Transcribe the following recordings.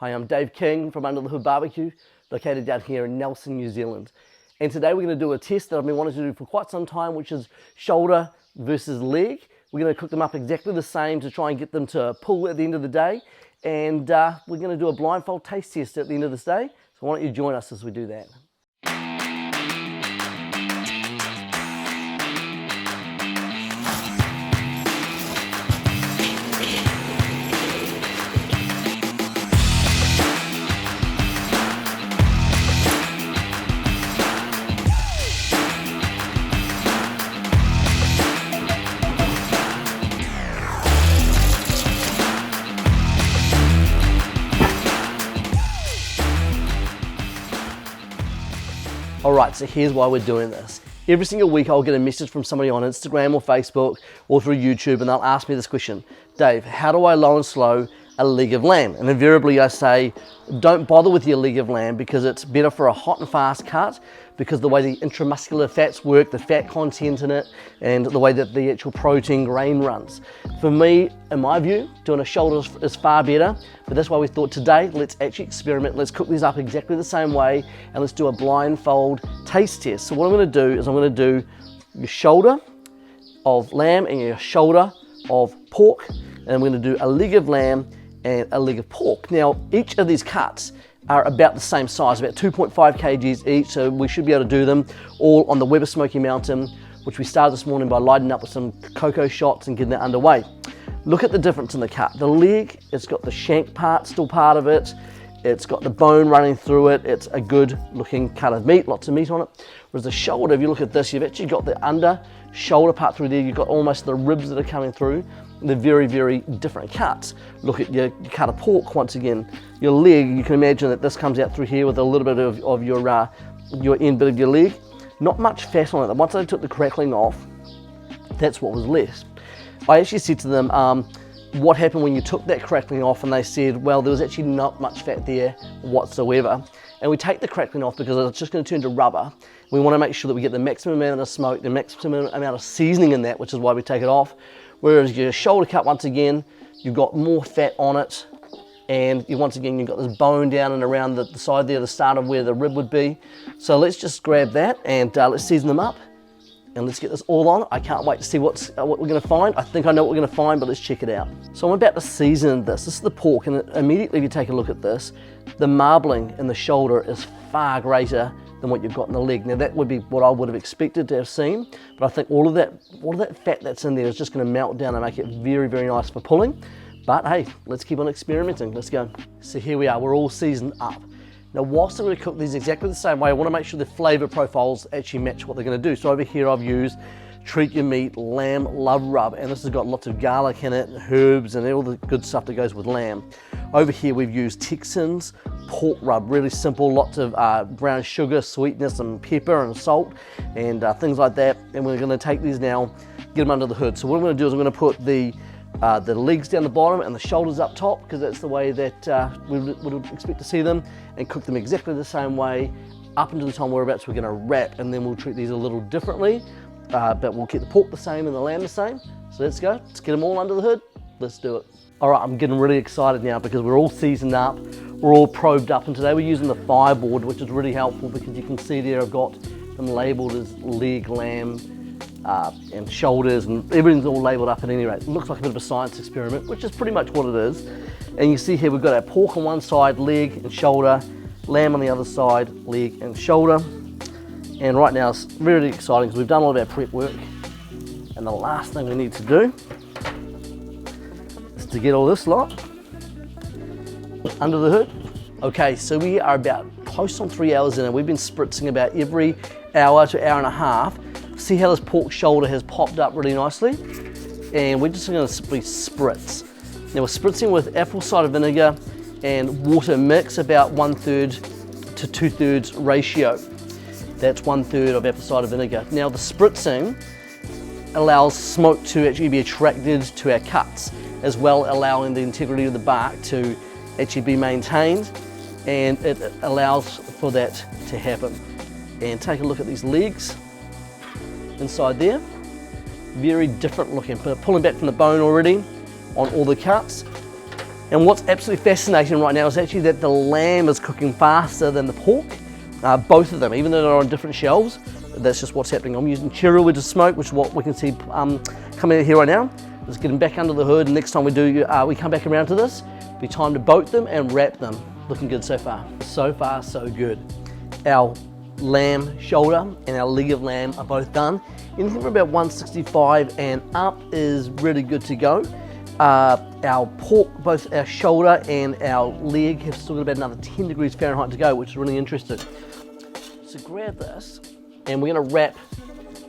Hi, I'm Dave King from Under the Hood Barbecue, located down here in Nelson, New Zealand. And today we're going to do a test that I've been wanting to do for quite some time, which is shoulder versus leg. We're going to cook them up exactly the same to try and get them to pull at the end of the day. And we're going to do a blindfold taste test at the end of this day. So why don't you join us as we do that. Alright, so here's why we're doing this. Every single week I'll get a message from somebody on Instagram or Facebook or through YouTube, and they'll ask me this question: Dave, how do I low and slow a leg of lamb? And invariably I say, don't bother with your leg of lamb, because it's better for a hot and fast cut, because the way the intramuscular fats work, the fat content in it, and the way that the actual protein grain runs. For me, in my view, doing a shoulder is far better, but that's why we thought today, let's actually experiment. Let's cook these up exactly the same way, and let's do a blindfold taste test. So what I'm going to do is I'm going to do your shoulder of lamb and your shoulder of pork, and I'm going to do a leg of lamb and a leg of pork. Now, each of these cuts are about the same size, about 2.5 kgs each, so we should be able to do them all on the Weber Smoky Mountain, which we started this morning by lighting up with some cocoa shots and getting that underway. Look at the difference in the cut. The leg, it's got the shank part still part of it, it's got the bone running through it, it's a good looking cut of meat, lots of meat on it. Whereas the shoulder, if you look at this, you've actually got the under shoulder part through there, you've got almost the ribs that are coming through. They're very, very different cuts. Look at your cut of pork once again. Your leg, you can imagine that this comes out through here with a little bit of your end bit of your leg. Not much fat on it. Once I took the crackling off, that's what was left. I actually said to them, what happened when you took that crackling off? And they said, well, there was actually not much fat there whatsoever. And we take the crackling off because it's just going to turn to rubber. We want to make sure that we get the maximum amount of smoke, the maximum amount of seasoning in that, which is why we take it off. Whereas your shoulder cut, once again, you've got more fat on it, and once again you've got this bone down and around the side there, the start of where the rib would be. So let's just grab that and let's season them up, and let's get this all on. I can't wait to see what we're going to find. I think I know what we're going to find, but let's check it out. So I'm about to season this. This is the pork, and immediately if you take a look at this, the marbling in the shoulder is far greater than what you've got in the leg. Now that would be what I would have expected to have seen, but I think all of that fat that's in there is just going to melt down and make it very, very nice for pulling. But hey, let's keep on experimenting. Let's go. So here we are, we're all seasoned up. Now whilst I'm going to cook these exactly the same way, I want to make sure the flavor profiles actually match what they're going to do. So over here I've used Treat Your Meat Lamb Love Rub, and this has got lots of garlic in it, herbs, and all the good stuff that goes with lamb. Over here we've used Texans Pork Rub, really simple, lots of brown sugar, sweetness, and pepper and salt, and things like that. And we're going to take these now, get them under the hood. So what I'm going to do is I'm going to put the legs down the bottom and the shoulders up top, because that's the way that we would expect to see them, and cook them exactly the same way up until the time we're going to wrap, and then we'll treat these a little differently. But we'll keep the pork the same and the lamb the same. So let's go, let's get them all under the hood, let's do it. All right, I'm getting really excited now because we're all seasoned up, we're all probed up, and today we're using the fireboard, which is really helpful because you can see there I've got them labelled as leg, lamb, and shoulders, and everything's all labelled up at any rate. It looks like a bit of a science experiment, which is pretty much what it is. And you see here we've got our pork on one side, leg and shoulder, lamb on the other side, leg and shoulder. And right now it's really exciting because we've done all of our prep work, and the last thing we need to do is to get all this lot under the hood. Okay, so we are about close on 3 hours in, and we've been spritzing about every hour to hour and a half. See how this pork shoulder has popped up really nicely? And we're just going to simply spritz. Now we're spritzing with apple cider vinegar and water mix, about 1/3 to 2/3 ratio. That's 1/3 of apple cider vinegar. Now the spritzing allows smoke to actually be attracted to our cuts, as well allowing the integrity of the bark to actually be maintained, and it allows for that to happen. And take a look at these legs inside there. Very different looking, pulling back from the bone already on all the cuts. And what's absolutely fascinating right now is actually that the lamb is cooking faster than the pork. Both of them, even though they're on different shelves, that's just what's happening. I'm using cherry wood to smoke, which is what we can see coming out here right now. Just getting back under the hood, and next time we come back around to this, it'll be time to boat them and wrap them. Looking good so far. So far, so good. Our lamb shoulder and our leg of lamb are both done. Anything from about 165 and up is really good to go. Our pork, both our shoulder and our leg, have still got about another 10 degrees Fahrenheit to go, which is really interesting. So grab this, and we're going to wrap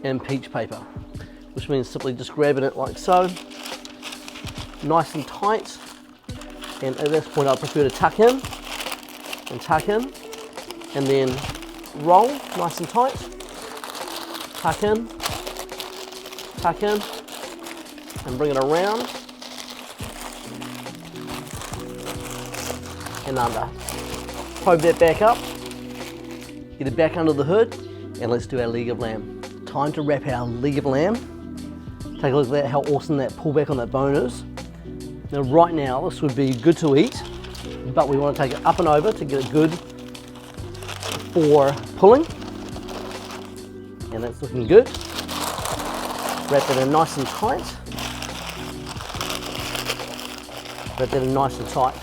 in peach paper, which means simply just grabbing it like so, nice and tight. And at this point, I prefer to tuck in, and then roll nice and tight, tuck in, and bring it around and under. Probe that back up, get it back under the hood, and let's do our leg of lamb. Time to wrap our leg of lamb. Take a look at that, how awesome that pullback on that bone is. Now right now, this would be good to eat, but we want to take it up and over to get it good for pulling. And that's looking good. Wrap that in nice and tight. Wrap that in nice and tight.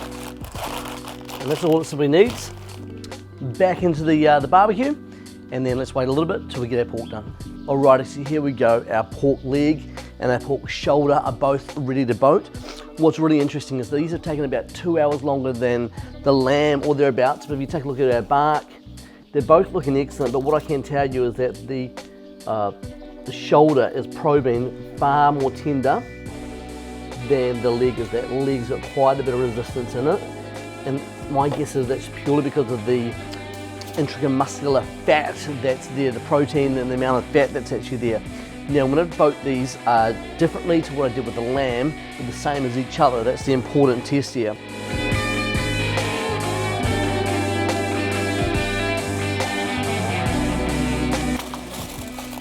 And that's all it simply needs. Back into the barbecue, and then let's wait a little bit till we get our pork done. Alrighty, so here we go. Our pork leg and our pork shoulder are both ready to boat. What's really interesting is these have taken about 2 hours longer than the lamb or thereabouts, but if you take a look at our bark, they're both looking excellent, but what I can tell you is that the shoulder is probing far more tender than the leg is. That leg's got quite a bit of resistance in it, and my guess is that's purely because of the intramuscular fat that's there, the protein and the amount of fat that's actually there. Now I'm going to boat these differently to what I did with the lamb, but the same as each other. That's the important test here.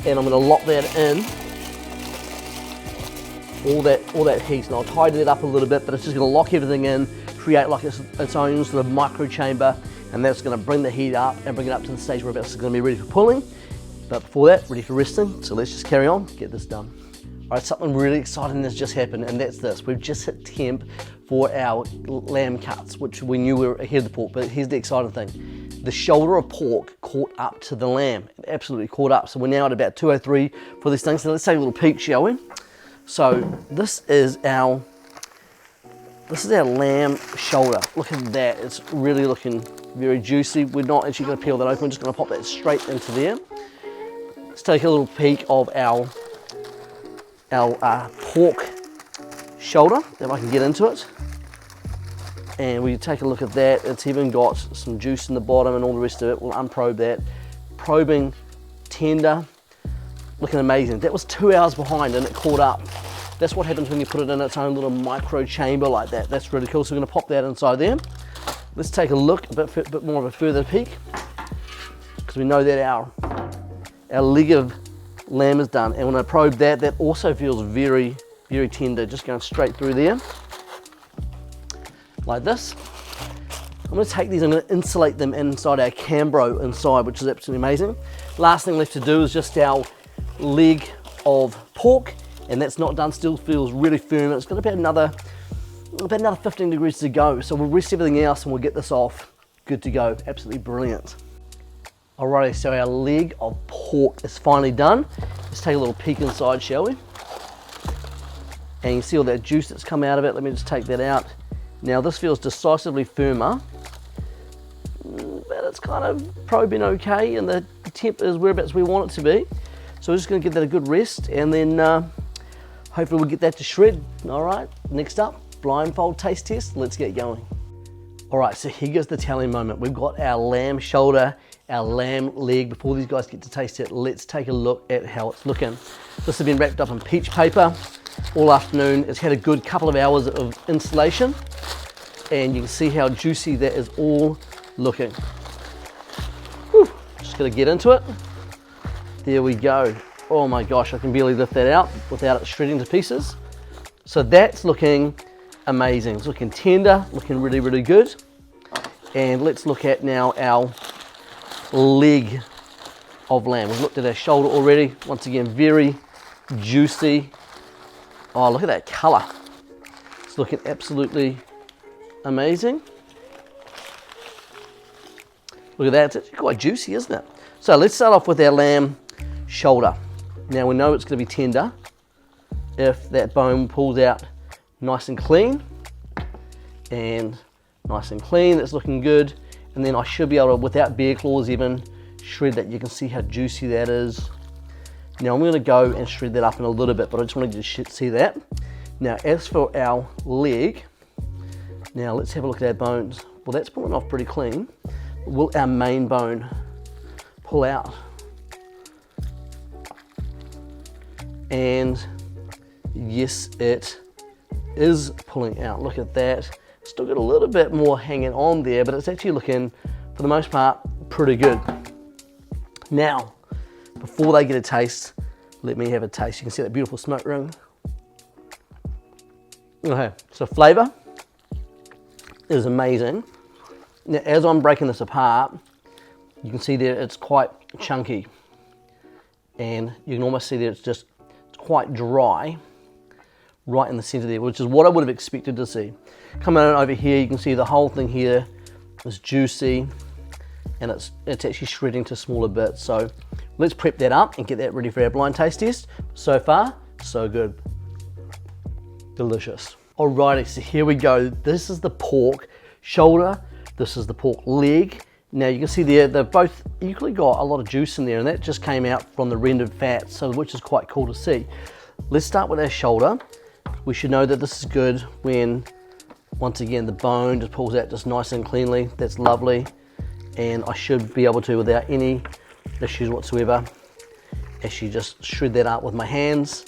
And I'm going to lock that in, all that heat. And I'll tidy it up a little bit, but it's just going to lock everything in, create like its own sort of micro chamber, and that's going to bring the heat up and bring it up to the stage where it's going to be ready for pulling. But before that, ready for resting. So let's just carry on, get this done. All right, something really exciting has just happened, and that's this. We've just hit temp for our lamb cuts, which we knew we were ahead of the pork, but here's the exciting thing. The shoulder of pork caught up to the lamb, absolutely caught up. So we're now at about 203 for these things. So let's take a little peek, shall we? So this is our lamb shoulder. Look at that, it's really looking very juicy. We're not actually going to peel that open, we're just going to pop that straight into there. Let's take a little peek of our pork shoulder, if I can get into it. And we take a look at that. It's even got some juice in the bottom and all the rest of it. We'll unprobe that. Probing, tender, looking amazing. That was 2 hours behind and it caught up. That's what happens when you put it in its own little micro chamber like that. That's really cool. So we're going to pop that inside there. Let's take a look, a bit more of a further peek, because we know that our leg of lamb is done. And when I probe that, that also feels very, very tender, just going straight through there, like this. I'm going to take these, I'm going to insulate them inside our Cambro inside, which is absolutely amazing. Last thing left to do is just our leg of pork, and that's not done, still feels really firm. It's got about another 15 degrees to go. So we'll rest everything else and we'll get this off. Good to go, absolutely brilliant. Alrighty, so our leg of pork is finally done. Let's take a little peek inside, shall we? And you see all that juice that's come out of it. Let me just take that out. Now this feels decisively firmer, but it's kind of probing okay, and the temp is whereabouts we want it to be. So we're just going to give that a good rest, and then hopefully we'll get that to shred. All right, next up, blindfold taste test. Let's get going. All right, so here goes the telling moment. We've got our lamb shoulder, our lamb leg. Before these guys get to taste it, let's take a look at how it's looking. This has been wrapped up in peach paper all afternoon. It's had a good couple of hours of insulation, and you can see how juicy that is all looking. Whew. Just gonna get into it. There we go. Oh my gosh, I can barely lift that out without it shredding to pieces. So that's looking amazing. It's looking tender, looking really, really good. And let's look at now our leg of lamb. We've looked at our shoulder already. Once again, very juicy. Oh, look at that color. It's looking absolutely amazing. Look at that, it's actually quite juicy, isn't it? So let's start off with our lamb shoulder. Now we know it's going to be tender if that bone pulls out nice and clean. And nice and clean, that's looking good. And then I should be able to, without bear claws even, shred that. You can see how juicy that is. Now I'm going to go and shred that up in a little bit, but I just wanted you to see that. Now as for our leg, now let's have a look at our bones. Well, that's pulling off pretty clean. Will our main bone pull out? And yes, it is pulling out. Look at that. Still got a little bit more hanging on there, but it's actually looking, for the most part, pretty good. Now, before they get a taste, let me have a taste. You can see that beautiful smoke ring. Okay, so flavor is amazing. Now, as I'm breaking this apart, you can see that it's quite chunky. And you can almost see that it's quite dry right in the center there, which is what I would have expected to see. Coming on over here, you can see the whole thing here is juicy, and it's actually shredding to smaller bits. So let's prep that up and get that ready for our blind taste test. So far, so good. Delicious. Alrighty, so here we go. This is the pork shoulder. This is the pork leg. Now you can see there, they've both equally got a lot of juice in there, and that just came out from the rendered fat, so which is quite cool to see. Let's start with our shoulder. We should know that this is good when, once again, the bone just pulls out just nice and cleanly. That's lovely. And I should be able to, without any issues whatsoever, actually just shred that up with my hands.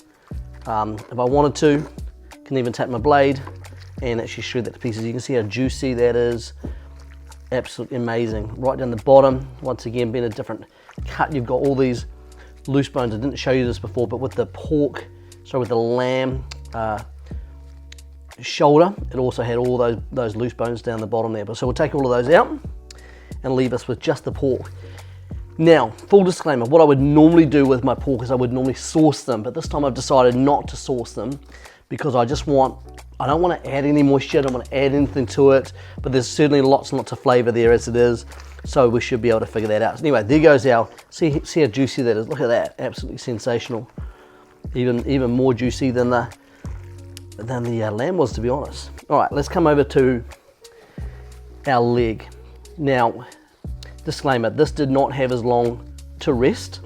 If I wanted to, can even take my blade and actually shred that to pieces. You can see how juicy that is. Absolutely amazing. Right down the bottom, once again, being a different cut, you've got all these loose bones. I didn't show you this before, but with the pork, with the lamb shoulder, it also had all those loose bones down the bottom there. But so we'll take all of those out and leave us with just the pork. Now, full disclaimer, what I would normally do with my pork is I would normally sauce them, but this time I've decided not to sauce them because I don't want to add any moisture, I don't want to add anything to it, but there's certainly lots and lots of flavor there as it is, so we should be able to figure that out. So anyway, there goes our, see how juicy that is. Look at that, absolutely sensational. Even more juicy than the lamb was, to be honest. All right, let's come over to our leg. Now, disclaimer, this did not have as long to rest,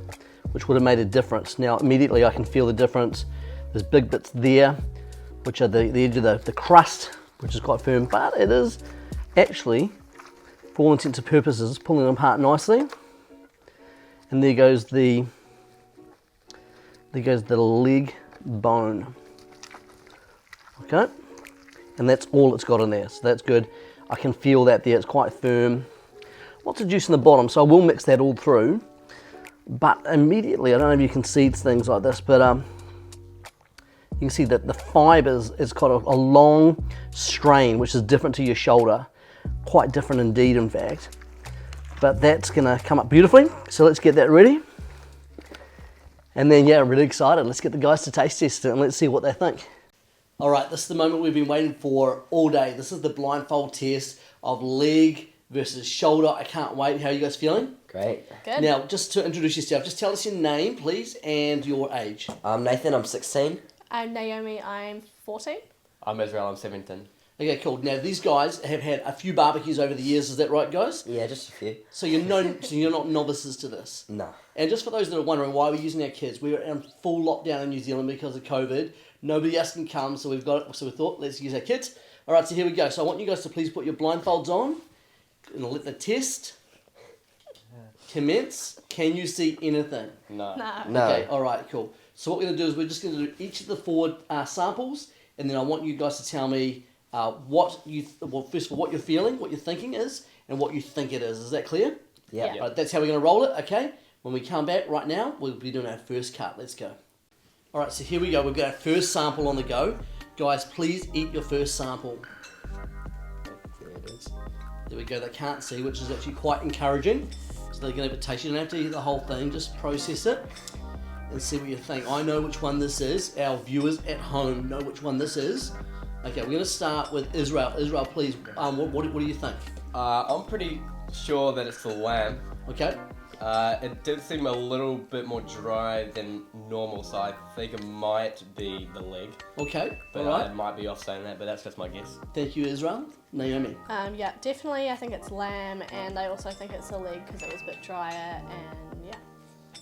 which would have made a difference. Now, immediately I can feel the difference. There's big bits there, which are the edge of the crust, which is quite firm, but it is actually, for all intents and purposes, pulling them apart nicely. And there goes the leg bone. Okay, and that's all it's got in there, so that's good. I can feel that there, it's quite firm. Lots of juice in the bottom, so I will mix that all through. But immediately, I don't know if you can see things like this, but you can see that the fibers is got a long strain, which is different to your shoulder. Quite different indeed, in fact. But that's gonna come up beautifully, so let's get that ready. And then, yeah, I'm really excited. Let's get the guys to taste test it and let's see what they think. All right, this is the moment we've been waiting for all day. This is the blindfold test of leg versus shoulder. I can't wait. How are you guys feeling? Great. Good. Now, just to introduce yourself, just tell us your name, please, and your age. I'm Nathan, I'm 16. I'm Naomi, I'm 14. I'm Israel, I'm 17. Okay, cool. Now, these guys have had a few barbecues over the years. Is that right, guys? Yeah, just a few. So you're not novices to this? No. And just for those that are wondering why we're using our kids, we were in full lockdown in New Zealand because of COVID. Nobody else can come, so we thought, let's use our kids. All right, so here we go. So I want you guys to please put your blindfolds on and let the test commence. Can you see anything? No. No. Okay, all right, cool. So what we're going to do is we're just going to do each of the four samples, and then I want you guys to tell me first of all, what you're feeling, what you're thinking is, and what you think it is. Is that clear? Yeah. All right, that's how we're going to roll it, okay? When we come back right now, we'll be doing our first cut. Let's go. All right, so here we go. We've got our first sample on the go. Guys, please eat your first sample. There it is. There we go, they can't see, which is actually quite encouraging. So they're going to have a taste. You don't have to eat the whole thing, just process it and see what you think. I know which one this is. Our viewers at home know which one this is. Okay, we're going to start with Israel. Israel, please, what do you think? I'm pretty sure that it's the lamb. Okay. It did seem a little bit more dry than normal, so I think it might be the leg. Okay, But all right. I might be off saying that, but that's just my guess. Thank you, Israel. Naomi. Yeah, definitely I think it's lamb, and I also think it's the leg because it was a bit drier, and yeah.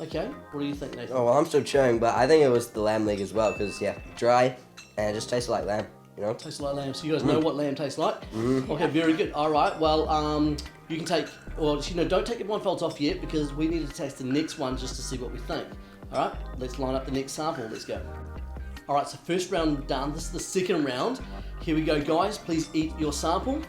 Okay, what do you think, Nathan? Oh, well, I'm still chewing, but I think it was the lamb leg as well, because, yeah, dry, and it just tasted like lamb, you know? Tastes like lamb. So you guys know what lamb tastes like? Okay, very good. All right, well, you can take, or don't take your blindfolds off yet because we need to taste the next one just to see what we think. All right, let's line up the next sample. Let's go. All right, so first round done. This is the second round. Here we go, guys. Please eat your sample.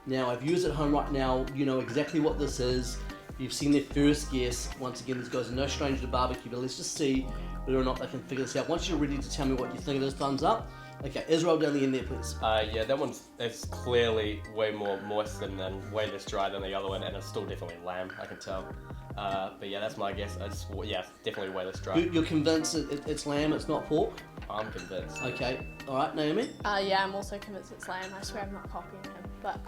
Now, our viewers at home right now, you know exactly what this is. You've seen their first guess. Once again, these guys are no stranger to barbecue, but let's just see whether or not they can figure this out. Once you're ready to tell me what you think of this, thumbs up. Okay, Israel down the end there, please. Yeah, that one's it's clearly way more moist and way less dry than the other one, and it's still definitely lamb, I can tell. But yeah, that's my guess. It's definitely way less dry. You're convinced it's lamb, it's not pork? I'm convinced. Okay, all right, Naomi? Yeah, I'm also convinced it's lamb. I swear I'm not copying him. But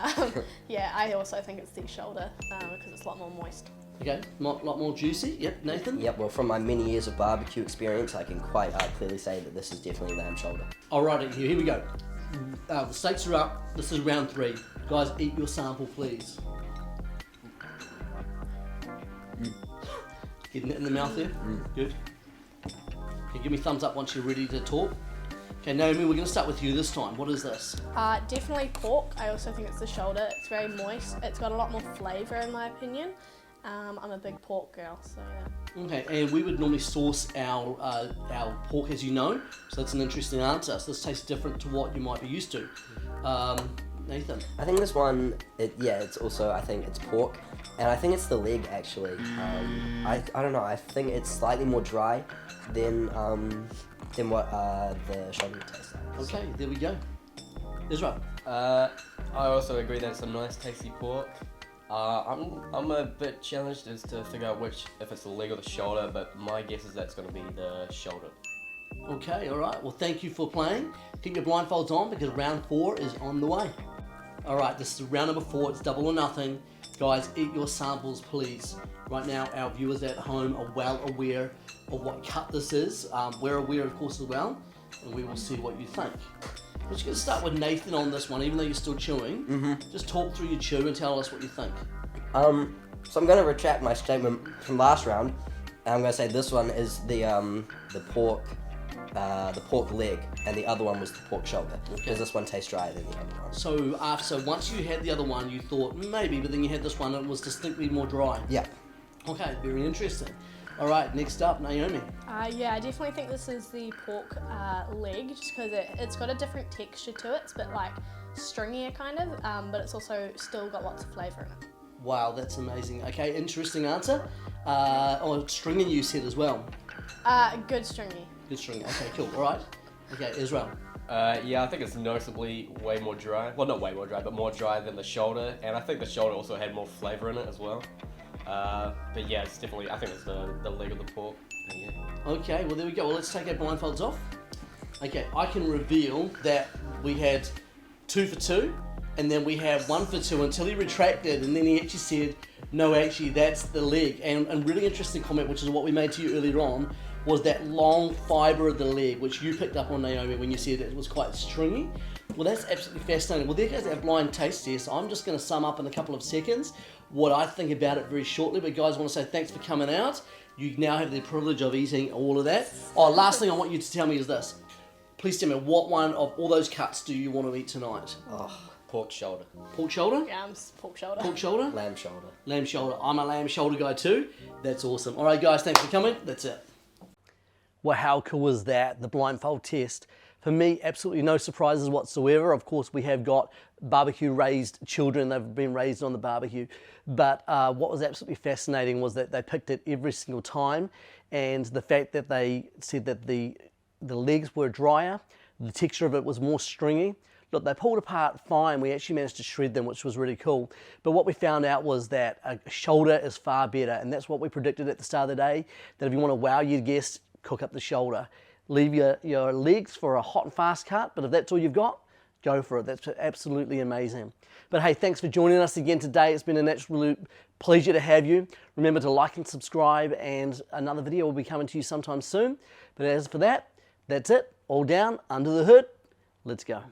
yeah, I also think it's the shoulder because it's a lot more moist. Okay, a lot more juicy. Yep, Nathan? Yep, well, from my many years of barbecue experience, I can quite clearly say that this is definitely lamb shoulder. Alrighty, here we go. The stakes are up. This is round 3. Guys, eat your sample, please. Getting it in the mouth there? Good. Okay, give me thumbs up once you're ready to talk. Okay, Naomi, we're going to start with you this time. What is this? Definitely pork. I also think it's the shoulder. It's very moist. It's got a lot more flavour in my opinion. I'm a big pork girl, so yeah. Okay, and we would normally source our pork, as you know, so that's an interesting answer. So this tastes different to what you might be used to. Nathan? I think this one, it's also, I think it's pork, and I think it's the leg, actually. I don't know, I think it's slightly more dry than what the shoulder tastes like. Okay, there we go. Israel? I also agree that it's a nice tasty pork. I'm a bit challenged as to figure out if it's the leg or the shoulder, but my guess is that's going to be the shoulder. Okay, all right. Well, thank you for playing. Keep your blindfolds on because round 4 is on the way. All right, this is round number 4. It's double or nothing. Guys, eat your samples, please. Right now, our viewers at home are well aware of what cut this is. We're aware, of course, as well, and we will see what you think. We're just going to start with Nathan on this one, even though you're still chewing. Just talk through your chew and tell us what you think. So I'm going to retract my statement from last round, and I'm going to say this one is the pork leg, and the other one was the pork shoulder, because this one tastes drier than the other one. So once you had the other one, you thought maybe, but then you had this one and it was distinctly more dry. Yeah. Okay, very interesting. All right, next up, Naomi. Yeah, I definitely think this is the pork leg, just because it's got a different texture to it. It's a bit like stringier kind of, but it's also still got lots of flavour in it. Wow, that's amazing. Okay, interesting answer. Stringy you said as well. Good stringy. Good stringy. Okay, cool. All right. Okay, Israel. Yeah, I think it's noticeably way more dry. Well, not way more dry, but more dry than the shoulder. And I think the shoulder also had more flavour in it as well. But yeah, it's definitely, I think it's the leg of the pork. Yeah. Okay, well there we go. Well, let's take our blindfolds off. Okay, I can reveal that we had 2 for 2, and then we had 1 for 2 until he retracted, and then he actually said, no, actually, that's the leg. And really interesting comment, which is what we made to you earlier on, was that long fibre of the leg, which you picked up on, Naomi, when you said it was quite stringy. Well, that's absolutely fascinating. Well, there goes our blind taste test. I'm just going to sum up in a couple of seconds what I think about it very shortly. But guys, I want to say thanks for coming out. You now have the privilege of eating all of that. Oh, last thing I want you to tell me is this. Please tell me, what one of all those cuts do you want to eat tonight? Pork shoulder. Pork shoulder? Yeah, I'm pork shoulder. Pork shoulder? Lamb shoulder. Lamb shoulder. I'm a lamb shoulder guy too. That's awesome. All right, guys, thanks for coming. That's it. Well, how cool was that? The blindfold test. For me, absolutely no surprises whatsoever. Of course, we have got barbecue-raised children. They've been raised on the barbecue. But what was absolutely fascinating was that they picked it every single time. And the fact that they said that the legs were drier, The texture of it was more stringy. Look, they pulled apart fine. We actually managed to shred them, which was really cool. But what we found out was that a shoulder is far better, and that's what we predicted at the start of the day, that if you want to wow your guests, cook up the shoulder. Leave your legs for a hot and fast cut, but if that's all you've got, go for it. That's absolutely amazing. But hey, thanks for joining us again today. It's been an absolute pleasure to have you. Remember to like and subscribe, and another video will be coming to you sometime soon. But as for that, that's it. All down, under the hood. Let's go.